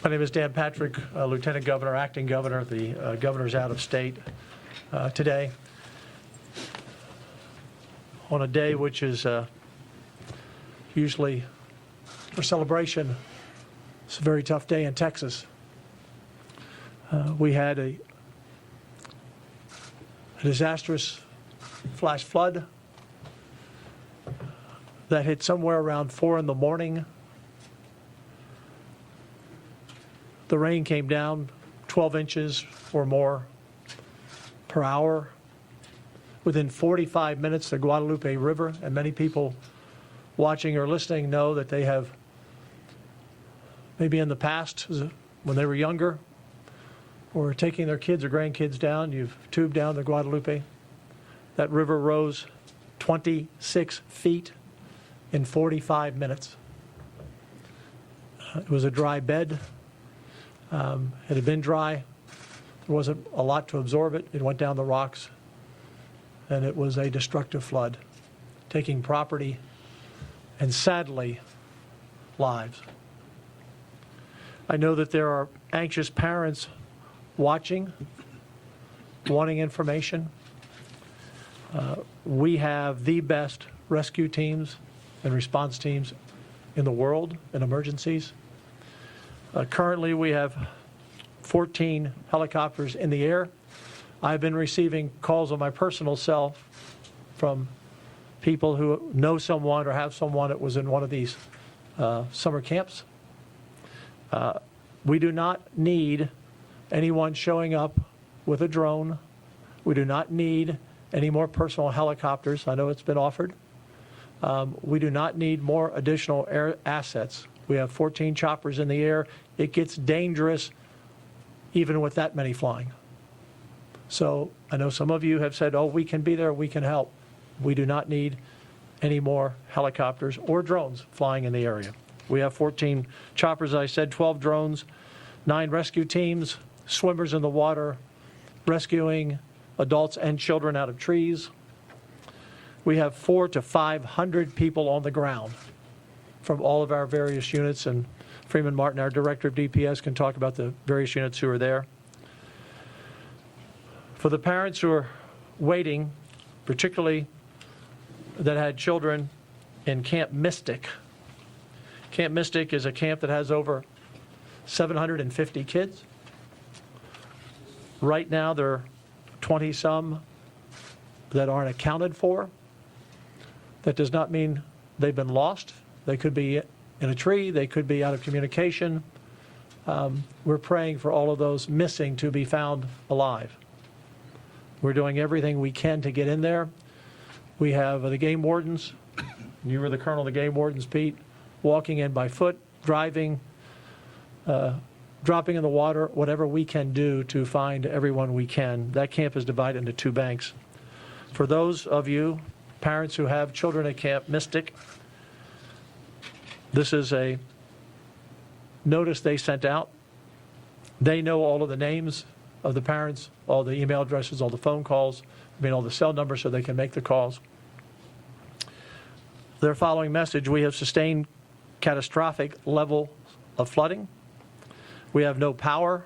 My name is Dan Patrick, Lieutenant Governor, Acting Governor. The governor's out of state today on a day which is usually for celebration. It's a very tough day in Texas. We had a disastrous flash flood that hit somewhere around 4 in the morning. The rain came down 12 inches or more per hour. Within 45 minutes, the Guadalupe River, and many people watching or listening know that they have, maybe in the past, when they were younger, or taking their kids or grandkids down, you've tubed down the Guadalupe. That river rose 26 feet in 45 minutes. It was a dry bed. It had been dry. There wasn't a lot to absorb it. It went down the rocks, and it was a destructive flood, taking property and, sadly, lives. I know that there are anxious parents watching, wanting information. We have the best rescue teams and response teams in the world in emergencies. Currently, we have 14 helicopters in the air. I've been receiving calls on my personal cell from people who know someone or have someone that was in one of these summer camps. We do not need anyone showing up with a drone. We do not need any more personal helicopters. I know it's been offered. We do not need more additional air assets. We have 14 choppers in the air. It gets dangerous even with that many flying. So I know some of you have said, oh, we can be there, we can help. We do not need any more helicopters or drones flying in the area. We have 14 choppers, as I said, 12 drones, 9 rescue teams, swimmers in the water, rescuing adults and children out of trees. We have 400 to 500 people on the ground from all of our various units, and Freeman Martin, our director of DPS, can talk about the various units who are there. For the parents who are waiting, particularly that had children in Camp Mystic. Camp Mystic is a camp that has over 750 kids. Right now, there are 20-some that aren't accounted for. That does not mean they've been lost. They could be in a tree. They could be out of communication. We're praying for all of those missing to be found alive. We're doing everything we can to get in there. We have the game wardens. You were the colonel of the game wardens, Pete, walking in by foot, driving, dropping in the water, whatever we can do to find everyone we can. That camp is divided into 2 banks. For those of you, parents who have children at Camp Mystic, this is a notice they sent out. They know all of the names of the parents, all the email addresses, all the phone calls, all the cell numbers so they can make the calls. Their following message: we have sustained catastrophic level of flooding. We have no power,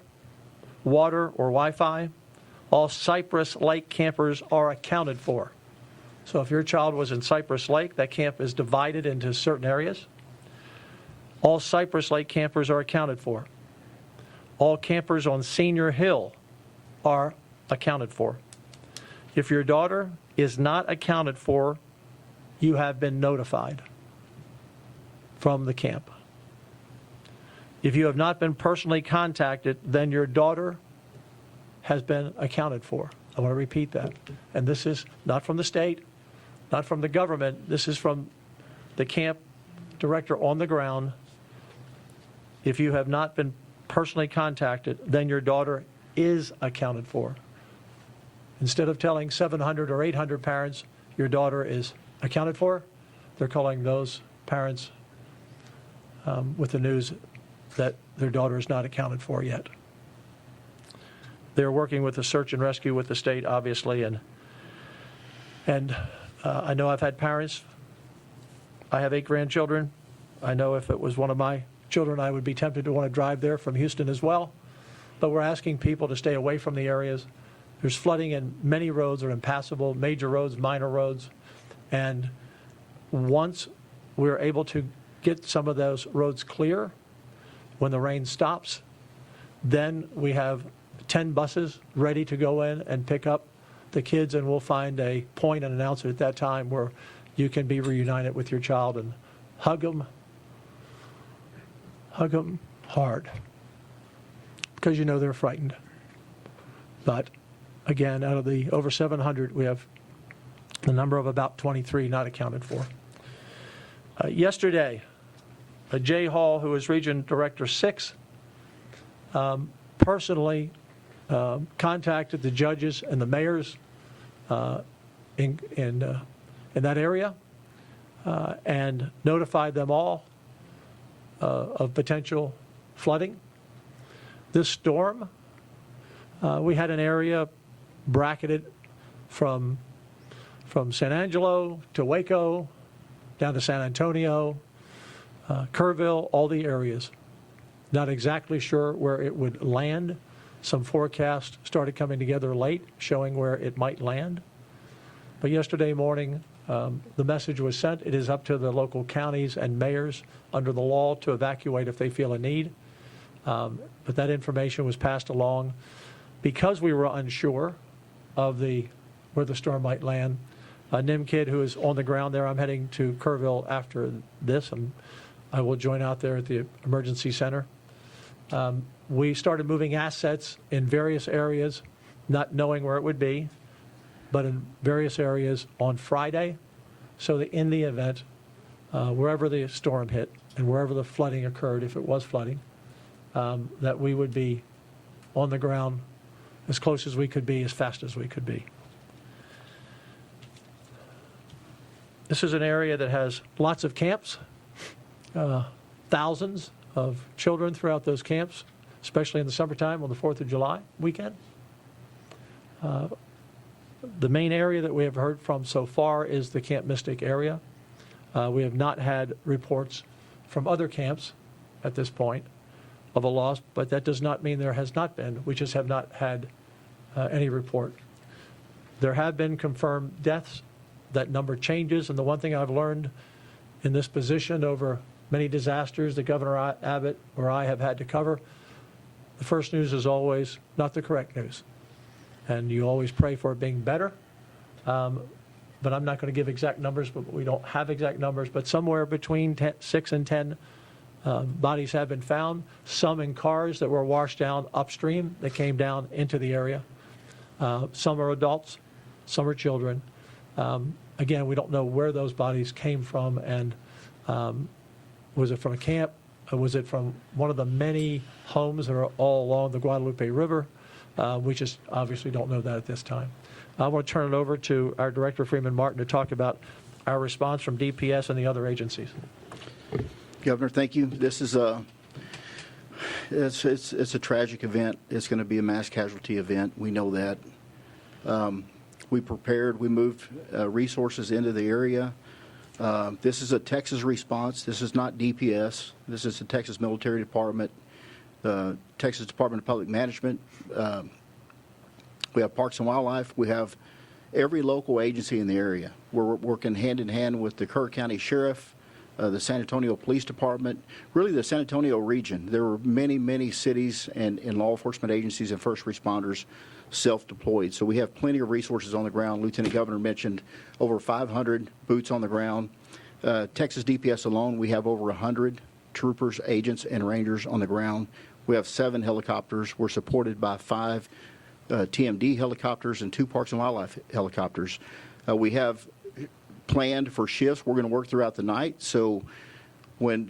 water, or Wi-Fi. All Cypress Lake campers are accounted for. So if your child was in Cypress Lake, that camp is divided into certain areas. All Cypress Lake campers are accounted for. All campers on Senior Hill are accounted for. If your daughter is not accounted for, you have been notified from the camp. If you have not been personally contacted, then your daughter has been accounted for. I want to repeat that. And this is not from the state, not from the government. This is from the camp director on the ground. If you have not been personally contacted, then your daughter is accounted for. Instead of telling 700 or 800 parents your daughter is accounted for, they're calling those parents with the news that their daughter is not accounted for yet. They're working with the search and rescue with the state, obviously, and I know I've had parents. I have 8 grandchildren. I know if it was one of my children and I would be tempted to want to drive there from Houston as well. But we're asking people to stay away from the areas. There's flooding in many roads that are impassable, major roads, minor roads. And once we're able to get some of those roads clear, when the rain stops, then we have 10 buses ready to go in and pick up the kids, and we'll find a point and announce it at that time where you can be reunited with your child and hug them hard, because you know they're frightened. But again, out of the over 700, we have the number of about 23 not accounted for. Yesterday, Jay Hall, who is Region Director 6, personally contacted the judges and the mayors in that area and notified them all of potential flooding. This storm, we had an area bracketed from San Angelo to Waco, down to San Antonio, Kerrville, all the areas. Not exactly sure where it would land. Some forecasts started coming together late, showing where it might land. But yesterday morning, the message was sent. It is up to the local counties and mayors under the law to evacuate if they feel a need. But that information was passed along. Because we were unsure of where the storm might land, Nim Kid, who is on the ground there, I'm heading to Kerrville after this, and I will join out there at the emergency center. We started moving assets in various areas, not knowing where it would be, but in various areas on Friday, so that in the event, wherever the storm hit and wherever the flooding occurred, if it was flooding, that we would be on the ground as close as we could be, as fast as we could be. This is an area that has lots of camps, thousands of children throughout those camps, especially in the summertime on the 4th of July weekend. The main area that we have heard from so far is the Camp Mystic area. We have not had reports from other camps at this point of a loss, but that does not mean there has not been. We just have not had any report. There have been confirmed deaths. That number changes, and the one thing I've learned in this position over many disasters that Governor Abbott or I have had to cover, the first news is always not the correct news. And you always pray for it being better. But I'm not going to give exact numbers, but we don't have exact numbers, but somewhere between 6 and 10 bodies have been found, some in cars that were washed down upstream that came down into the area. Some are adults, some are children. Again, we don't know where those bodies came from, and was it from a camp? Or was it from one of the many homes that are all along the Guadalupe River? We just obviously don't know that at this time. I want to turn it over to our Director, Freeman Martin, to talk about our response from DPS and the other agencies. Governor, thank you. This is it's a tragic event. It's going to be a mass casualty event. We know that. We prepared. We moved resources into the area. This is a Texas response. This is not DPS. This is the Texas Military Department, the Texas Department of Public Management. We have Parks and Wildlife. We have every local agency in the area. We're working hand in hand with the Kerr County Sheriff, the San Antonio Police Department, really the San Antonio region. There were many, many cities and law enforcement agencies and first responders self-deployed. So we have plenty of resources on the ground. Lieutenant Governor mentioned over 500 boots on the ground. Texas DPS alone, we have over 100 troopers, agents, and rangers on the ground. We have 7 helicopters. We're supported by 5 TMD helicopters and 2 Parks and Wildlife helicopters. We have planned for shifts. We're going to work throughout the night. So when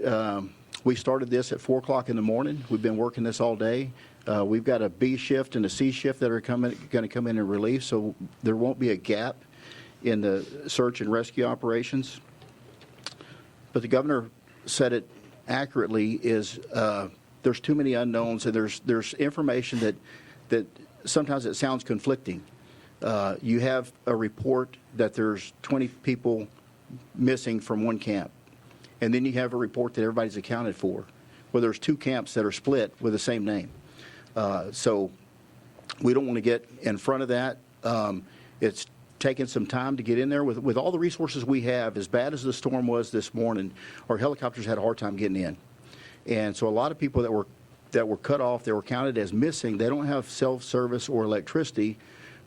we started this at 4 o'clock in the morning, we've been working this all day. We've got a B shift and a C shift that are going to come in and relief, so there won't be a gap in the search and rescue operations. But the governor said it accurately, is there's too many unknowns, and there's information that sometimes it sounds conflicting. You have a report that there's 20 people missing from one camp, and then you have a report that everybody's accounted for. where there's 2 camps that are split with the same name. So we don't want to get in front of that. It's taken some time to get in there. With all the resources we have, as bad as the storm was this morning, our helicopters had a hard time getting in. And so a lot of people that were cut off, they were counted as missing. They don't have self-service or electricity,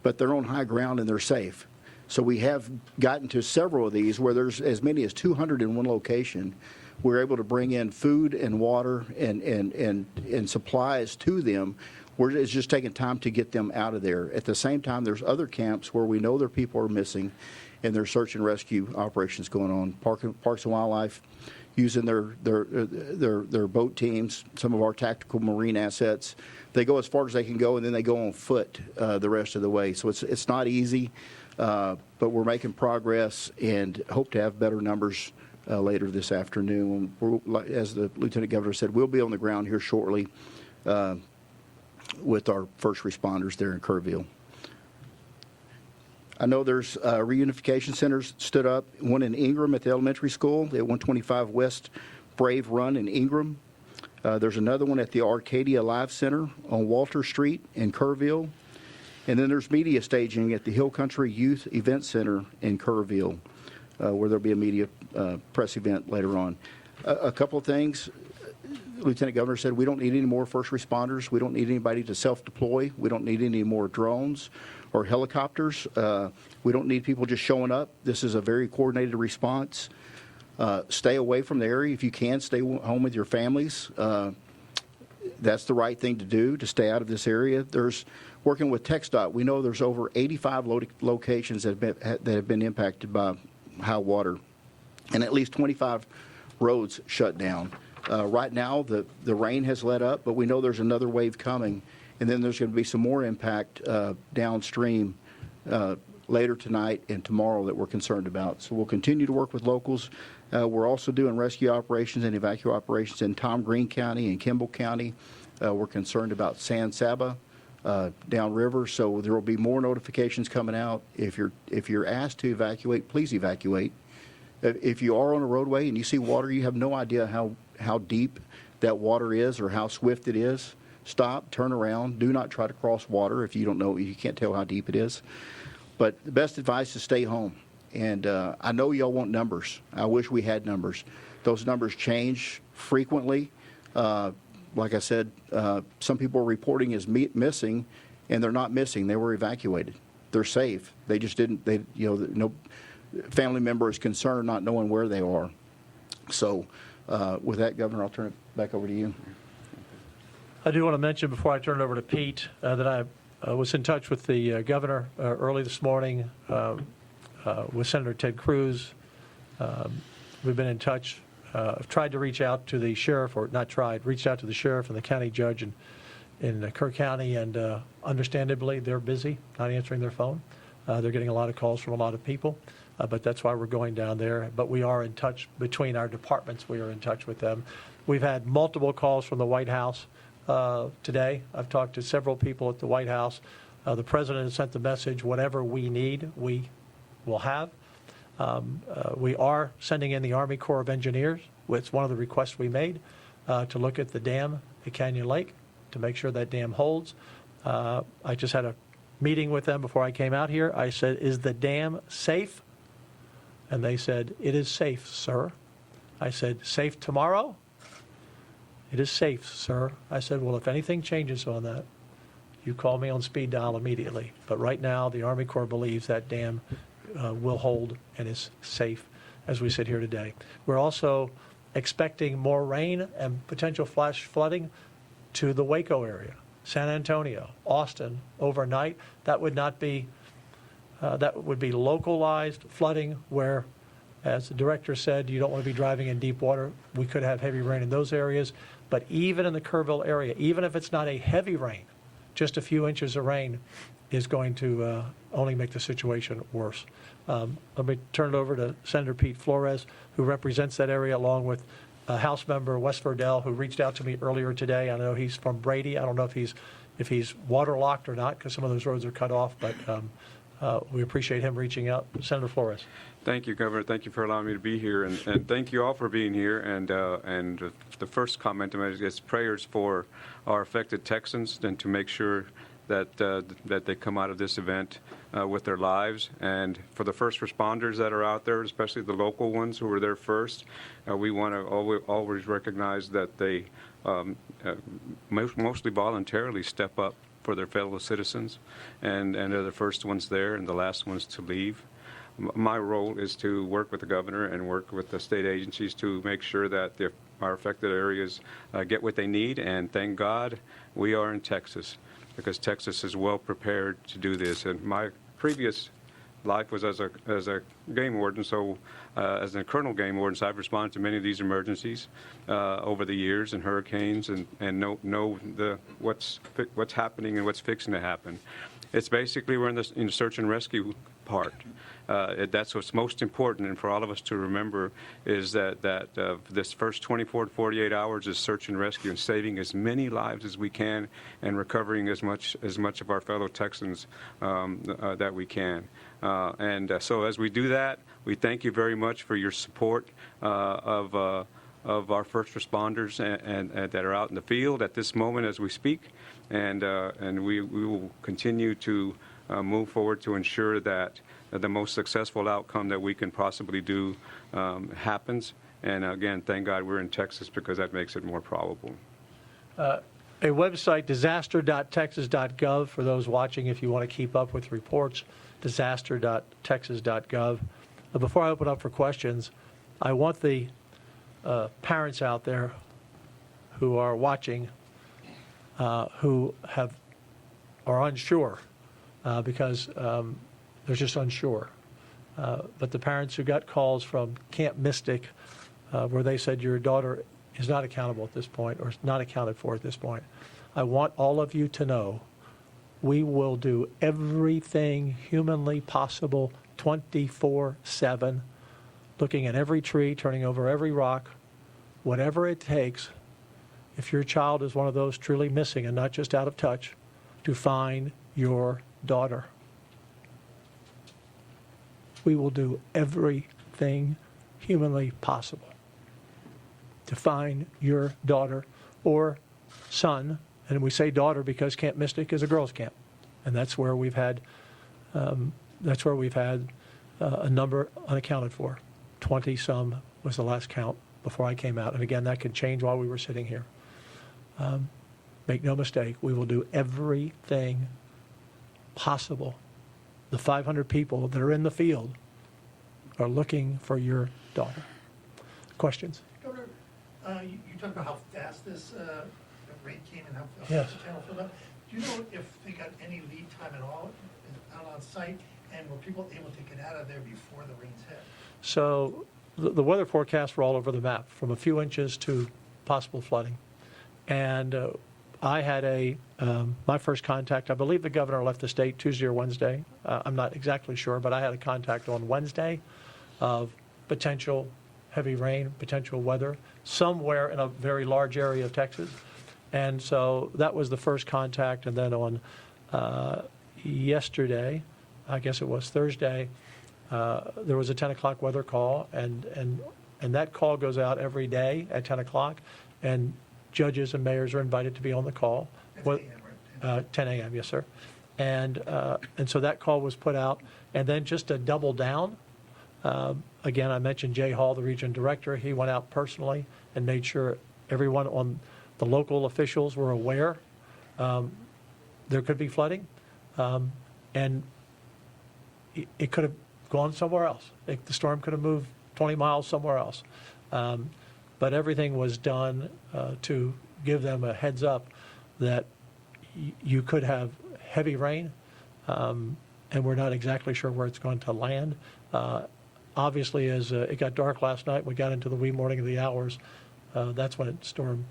but they're on high ground and they're safe. So we have gotten to several of these where there's as many as 200 in one location. We're able to bring in food and water and supplies to them. It's just taking time to get them out of there. At the same time, there's other camps where we know their people are missing, and there's search and rescue operations going on. Parks and Wildlife using their boat teams, some of our tactical marine assets. They go as far as they can go, and then they go on foot the rest of the way. So it's not easy, but we're making progress and hope to have better numbers later this afternoon. As the Lieutenant Governor said, we'll be on the ground here shortly with our first responders there in Kerrville. I know there's reunification centers stood up, one in Ingram at the elementary school, at 125 West Brave Run in Ingram. There's another one at the Arcadia Live Center on Walter Street in Kerrville. And then there's media staging at the Hill Country Youth Event Center in Kerrville, where there'll be a media press event later on. A couple of things. Lieutenant Governor said we don't need any more first responders. We don't need anybody to self-deploy. We don't need any more drones or helicopters. We don't need people just showing up. This is a very coordinated response. Stay away from the area. If you can, stay home with your families. That's the right thing to do, to stay out of this area. There's working with TxDOT. We know there's over 85 locations that have been impacted by high water, and at least 25 roads shut down. Right now, the rain has let up, but we know there's another wave coming, and then there's going to be some more impact downstream later tonight and tomorrow that we're concerned about. So we'll continue to work with locals. We're also doing rescue operations and evacuation operations in Tom Green County and Kimball County. We're concerned about San Saba downriver, so there will be more notifications coming out. If you're asked to evacuate, please evacuate. If you are on a roadway and you see water, you have no idea how deep that water is or how swift it is. Stop, turn around. Do not try to cross water if you don't know, you can't tell how deep it is. But the best advice is stay home. And I know y'all want numbers. I wish we had numbers. Those numbers change frequently. Like I said, some people are reporting as missing, and they're not missing. They were evacuated. They're safe. They just didn't. No family member is concerned not knowing where they are. So, with that, Governor, I'll turn it back over to you. I do want to mention before I turn it over to Pete that I was in touch with the governor early this morning with Senator Ted Cruz. We've been in touch. I've tried to reach out to the sheriff, or not tried, reached out to the sheriff and the county judge in Kerr County, and understandably, they're busy, not answering their phone. They're getting a lot of calls from a lot of people, but that's why we're going down there. But we are in touch between our departments. We are in touch with them. We've had multiple calls from the White House today. I've talked to several people at the White House. The president has sent the message, whatever we need, we will have. We are sending in the Army Corps of Engineers. It's one of the requests we made to look at the dam at Canyon Lake to make sure that dam holds. I just had a meeting with them before I came out here. I said, is the dam safe? And they said, it is safe, sir. I said, safe tomorrow? It is safe, sir. I said, well, if anything changes on that, you call me on speed dial immediately. But right now, the Army Corps believes that dam will hold and is safe as we sit here today. We're also expecting more rain and potential flash flooding to the Waco area, San Antonio, Austin overnight. That would not be, that would be localized flooding where, as the director said, you don't want to be driving in deep water. We could have heavy rain in those areas. But even in the Kerrville area, even if it's not a heavy rain, just a few inches of rain is going to only make the situation worse. Let me turn it over to Senator Pete Flores, who represents that area, along with House Member Wes Verdell, who reached out to me earlier today. I know he's from Brady. I don't know if he's waterlocked or not, because some of those roads are cut off. But we appreciate him reaching out. Senator Flores. Thank you, Governor. Thank you for allowing me to be here, and thank you all for being here. And the first comment to make is prayers for our affected Texans, and to make sure that that they come out of this event with their lives. And for the first responders that are out there, especially the local ones who were there first, we want to always recognize that they mostly voluntarily step up for their fellow citizens, and they're the first ones there and the last ones to leave. My role is to work with the governor and work with the state agencies to make sure that our affected areas get what they need. And thank God we are in Texas, because Texas is well prepared to do this. And my previous life was as a game warden, so as a colonel game warden, so I've responded to many of these emergencies over the years and hurricanes, and know what's happening and what's fixing to happen. It's basically we're in the search and rescue part. That's what's most important, and for all of us to remember is that this first 24 to 48 hours is search and rescue, and saving as many lives as we can, and recovering as much of our fellow Texans that we can. So as we do that, we thank you very much for your support of our first responders and that are out in the field at this moment as we speak, and we will continue to move forward to ensure that the most successful outcome that we can possibly do happens. And again, thank God we're in Texas, because that makes it more probable. A website, disaster.texas.gov, for those watching if you want to keep up with reports, disaster.texas.gov. Before I open up for questions, I want the parents out there who are watching who are unsure because they're just unsure. But the parents who got calls from Camp Mystic where they said your daughter is not accountable at this point, or not accounted for at this point, I want all of you to know we will do everything humanly possible 24/7, looking at every tree, turning over every rock, whatever it takes, if your child is one of those truly missing and not just out of touch, to find your daughter. We will do everything humanly possible to find your daughter or son. And we say daughter because Camp Mystic is a girls' camp, and that's where we've had a number unaccounted for. 20-some was the last count before I came out, and again, that could change while we were sitting here. Make no mistake, we will do everything possible. The 500 people that are in the field are looking for your daughter. Questions? Governor, you talked about how fast this rain came and how fast Yes. the channel filled up. Do you know if they got any lead time at all out on site, and were people able to get out of there before the rains hit? So the weather forecasts were all over the map, from a few inches to possible flooding. And I had my first contact, I believe the governor left the state Tuesday or Wednesday. I'm not exactly sure, but I had a contact on Wednesday of potential heavy rain, potential weather, somewhere in a very large area of Texas. And so that was the first contact. And then on yesterday, I guess it was Thursday, there was a 10 o'clock weather call, and that call goes out every day at 10 o'clock, and judges and mayors are invited to be on the call. That's 10 a.m., right? 10 a.m., yes, sir. And so that call was put out. And then just to double down, again, I mentioned Jay Hall, the region director. He went out personally and made sure everyone on the local officials were aware there could be flooding. And it could have gone somewhere else. The storm could have moved 20 miles somewhere else. But everything was done to give them a heads up that you could have heavy rain, and we're not exactly sure where it's going to land. Obviously, as it got dark last night, we got into the wee morning of the hours. That's when the storm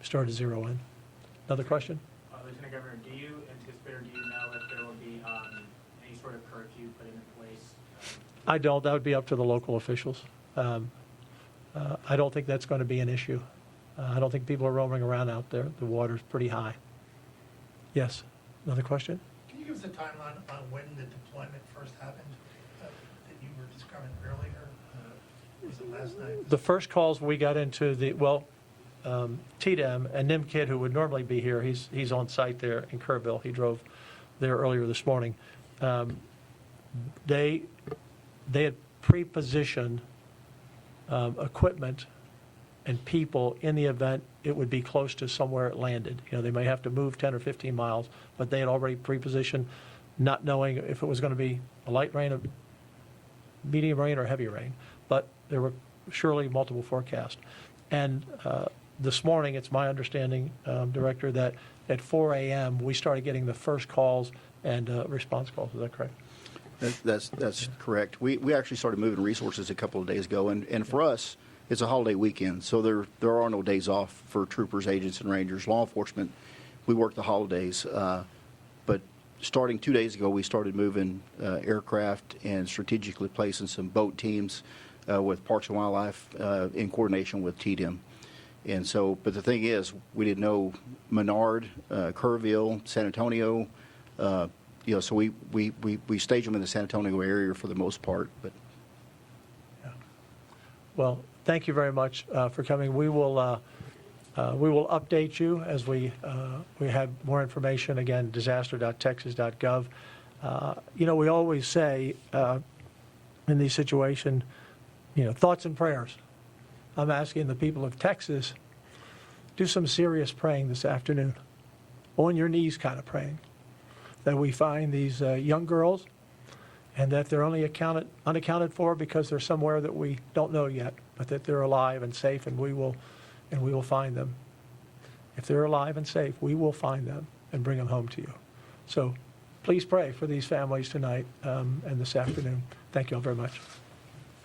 started to zero in. Another question? Lieutenant Governor, do you anticipate or do you know if there will be any sort of curfew put into place? I don't. That would be up to the local officials. I don't think that's going to be an issue. I don't think people are roaming around out there. The water's pretty high. Yes. Another question? Can you give us a timeline on when the deployment first happened that you were describing earlier? Was it last night? The first calls we got into TDEM and Nim Kid, who would normally be here, he's on site there in Kerrville. He drove there earlier this morning. They had pre-positioned equipment and people in the event it would be close to somewhere it landed. You know, they may have to move 10 or 15 miles, but they had already pre-positioned, not knowing if it was going to be a light rain, a medium rain, or heavy rain. But there were surely multiple forecasts. And this morning, it's my understanding, Director, that at 4 a.m. we started getting the first calls and response calls. Is that correct? That's correct. We actually started moving resources a couple of days ago, and for us, it's a holiday weekend, so there are no days off for troopers, agents, and rangers. Law enforcement, we work the holidays, but starting 2 days ago, we started moving aircraft and strategically placing some boat teams with Parks and Wildlife in coordination with TDEM. And so, but the thing is, we didn't know Menard, Kerrville, San Antonio. So we stage them in the San Antonio area for the most part. But Well, thank you very much for coming. We will update you as we have more information. Again, disaster.texas.gov. We always say in these situations, thoughts and prayers. I'm asking the people of Texas, do some serious praying this afternoon, on your knees kind of praying, that we find these young girls and that they're only unaccounted for because they're somewhere that we don't know yet, but that they're alive and safe, and we will find them. If they're alive and safe, we will find them and bring them home to you. So please pray for these families tonight and this afternoon. Thank you all very much.